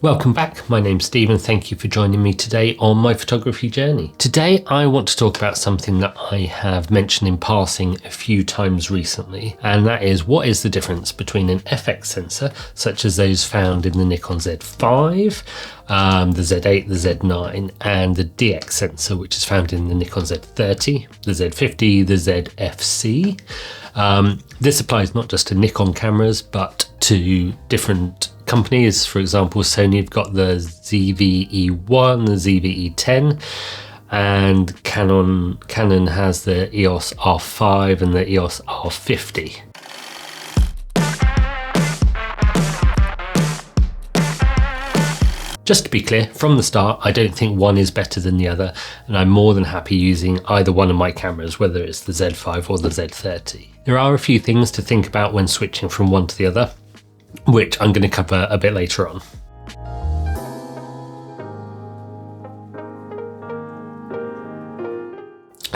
Welcome back, my name's Steve and thank you for joining me today on my photography journey. Today I want to talk about something that I have mentioned in passing a few times recently, and that is what is the difference between an FX sensor, such as those found in the Nikon Z5, the Z8, the Z9, and the DX sensor, which is found in the Nikon Z30, the Z50, the ZF-C. This applies not just to Nikon cameras, but to different companies. For example, Sony have got the ZV-E1, the ZV-E10, and Canon has the EOS R5 and the EOS R50. Just to be clear, from the start, I don't think one is better than the other, and I'm more than happy using either one of my cameras, whether it's the Z5 or the Z30. There are a few things to think about when switching from one to the other, which I'm going to cover a bit later on.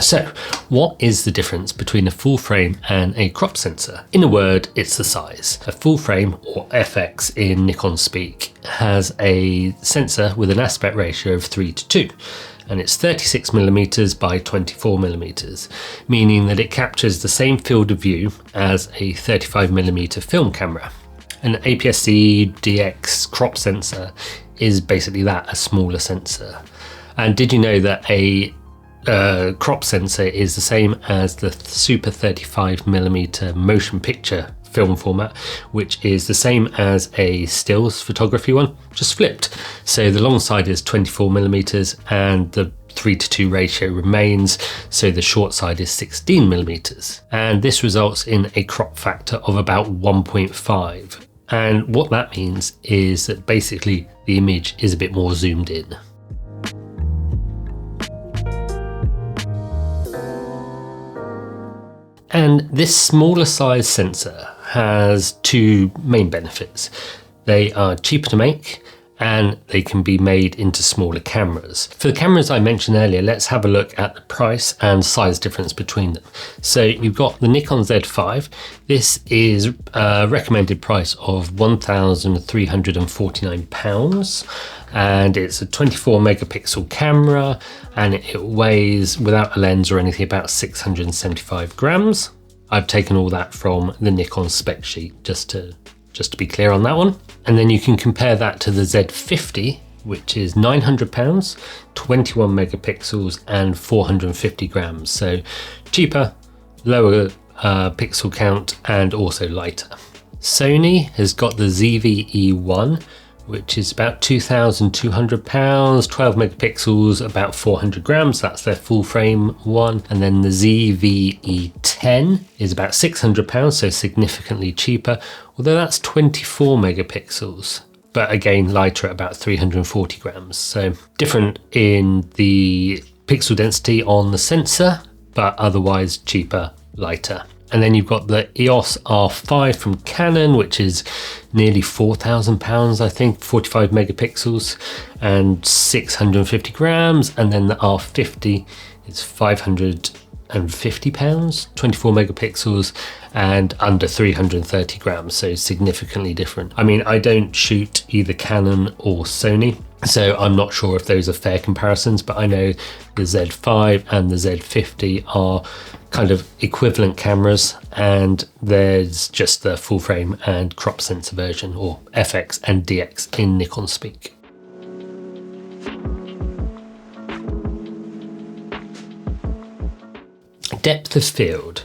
So, what is the difference between a full frame and a crop sensor? In a word, it's the size. A full frame, or FX in Nikon speak, has a sensor with an aspect ratio of 3:2, and it's 36mm by 24mm, meaning that it captures the same field of view as a 35mm film camera. An APS-C DX crop sensor is basically that, a smaller sensor. And did you know that a crop sensor is the same as the Super 35mm motion picture film format, which is the same as a stills photography one, just flipped. So the long side is 24mm and the 3:2 ratio remains, so the short side is 16mm. And this results in a crop factor of about 1.5. And what that means is that basically the image is a bit more zoomed in. And this smaller size sensor has two main benefits. They are cheaper to make and they can be made into smaller cameras. For the cameras I mentioned earlier, let's have a look at the price and size difference between them. So you've got the Nikon Z5. This is a recommended price of £1,349. And it's a 24 megapixel camera, and it weighs, without a lens or anything, about 675 grams. I've taken all that from the Nikon spec sheet, just to be clear on that one. And then you can compare that to the Z50, which is £900, 21 megapixels and 450 grams. So cheaper, lower pixel count, and also lighter. Sony has got the ZV-E1, which is about £2,200, 12 megapixels, about 400 grams. That's their full frame one. And then the ZV-E10 is about £600, so significantly cheaper, although that's 24 megapixels, but again lighter at about 340 grams. So different in the pixel density on the sensor, but otherwise cheaper, lighter. And then you've got the EOS R5 from Canon, which is nearly £4,000, I think, 45 megapixels and 650 grams. And then the R50 is £550, 24 megapixels and under 330 grams, so significantly different. I mean, I don't shoot either Canon or Sony, so I'm not sure if those are fair comparisons, but I know the Z5 and the Z50 are kind of equivalent cameras, and there's just the full frame and crop sensor version, or FX and DX in Nikon speak. Depth of field.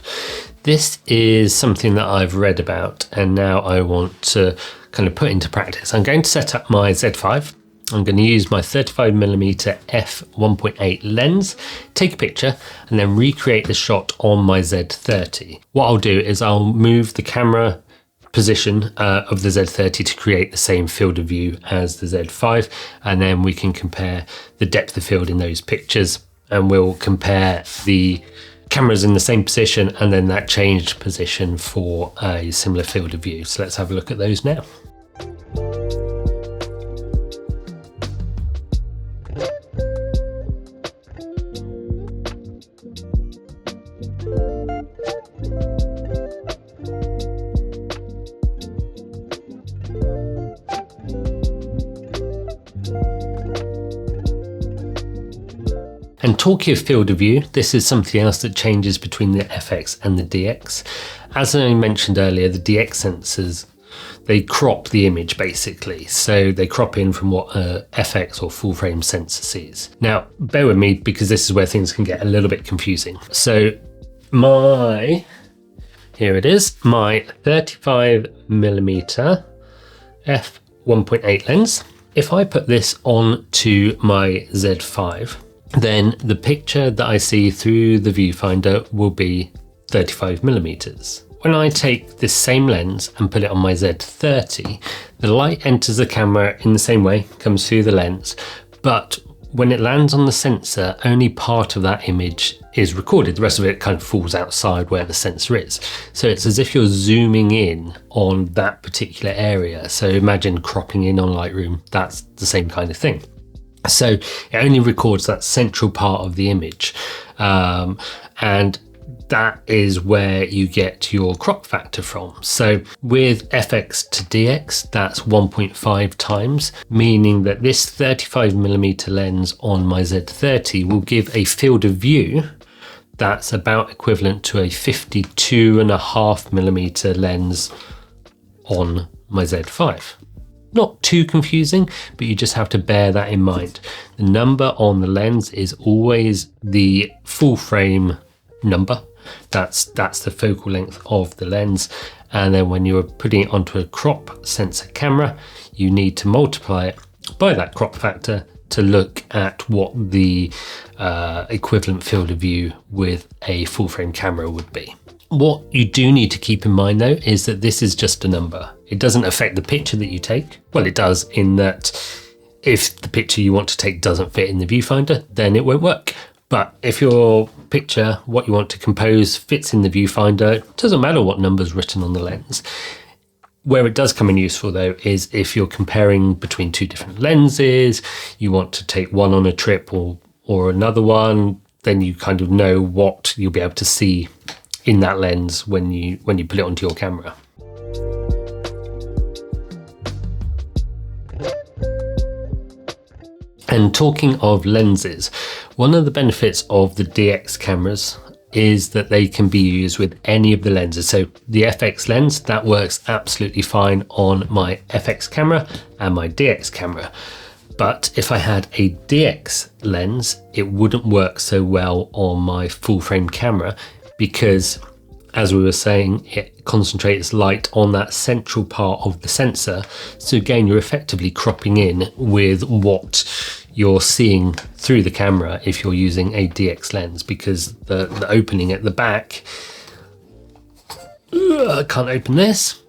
This is something that I've read about and now I want to kind of put into practice. I'm going to set up my Z5. I'm going to use my 35mm f1.8 lens, take a picture, and then recreate the shot on my Z30. What I'll do is I'll move the camera position of the Z30 to create the same field of view as the Z5, and then we can compare the depth of field in those pictures, and we'll compare the cameras in the same position and then that changed position for a similar field of view. So let's have a look at those now. And talking of field of view, this is something else that changes between the FX and the DX. As I mentioned earlier, the DX sensors, they crop the image basically. So they crop in from what a FX or full frame sensor sees. Now, bear with me because this is where things can get a little bit confusing. So here it is, my 35mm f1.8 lens. If I put this onto my Z5, then the picture that I see through the viewfinder will be 35mm. When I take this same lens and put it on my Z30, the light enters the camera in the same way, comes through the lens, but when it lands on the sensor, only part of that image is recorded. The rest of it kind of falls outside where the sensor is. So it's as if you're zooming in on that particular area. So imagine cropping in on Lightroom, that's the same kind of thing. So it only records that central part of the image. And that is where you get your crop factor from. So with FX to DX, that's 1.5 times, meaning that this 35mm lens on my Z30 will give a field of view that's about equivalent to a 52.5mm lens on my Z5. Not too confusing, but you just have to bear that in mind. The number on the lens is always the full frame number. That's the focal length of the lens. And then when you're putting it onto a crop sensor camera, you need to multiply it by that crop factor to look at what the equivalent field of view with a full frame camera would be. What you do need to keep in mind though is that this is just a number. It doesn't affect the picture that you take. Well, it does in that if the picture you want to take doesn't fit in the viewfinder, then it won't work. But if your picture, what you want to compose, fits in the viewfinder, it doesn't matter what number's written on the lens. Where it does come in useful though is if you're comparing between two different lenses, you want to take one on a trip or another one, then you kind of know what you'll be able to see in that lens when you put it onto your camera. And talking of lenses, one of the benefits of the DX cameras is that they can be used with any of the lenses. So the FX lens, that works absolutely fine on my FX camera and my DX camera. But if I had a DX lens, it wouldn't work so well on my full frame camera because, as we were saying, it concentrates light on that central part of the sensor. So again, you're effectively cropping in with what you're seeing through the camera if you're using a DX lens, because the opening at the back, I can't open this.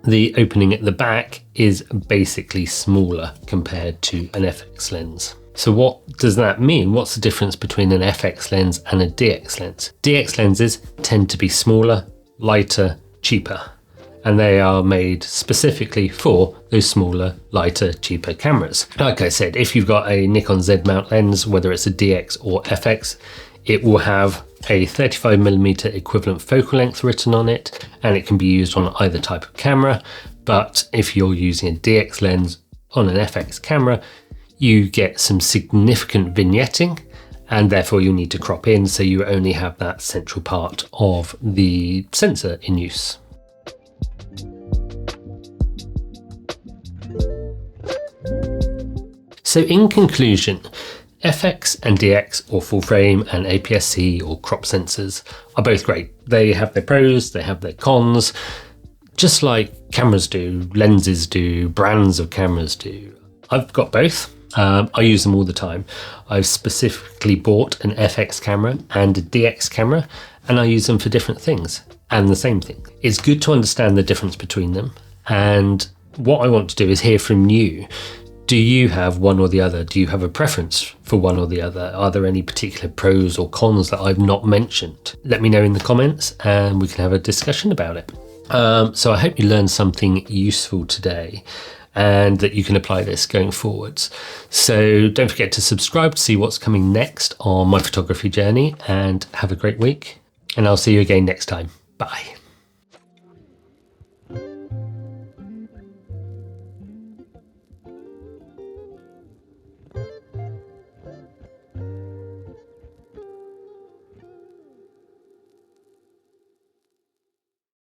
The opening at the back is basically smaller compared to an FX lens. So what does that mean? What's the difference between an FX lens and a DX lens? DX lenses tend to be smaller, lighter, cheaper, and they are made specifically for those smaller, lighter, cheaper cameras. Like I said, if you've got a Nikon Z mount lens, whether it's a DX or FX, it will have a 35mm equivalent focal length written on it, and it can be used on either type of camera. But if you're using a DX lens on an FX camera, you get some significant vignetting, and therefore you'll need to crop in so you only have that central part of the sensor in use. So in conclusion, FX and DX, or full frame and APS-C or crop sensors, are both great. They have their pros, they have their cons, just like cameras do, lenses do, brands of cameras do. I've got both. I use them all the time. I've specifically bought an FX camera and a DX camera, and I use them for different things and the same thing. It's good to understand the difference between them. And what I want to do is hear from you. Do you have one or the other? Do you have a preference for one or the other? Are there any particular pros or cons that I've not mentioned? Let me know in the comments and we can have a discussion about it. So I hope you learned something useful today and that you can apply this going forwards. So don't forget to subscribe to see what's coming next on my photography journey, and have a great week. And I'll see you again next time. Bye.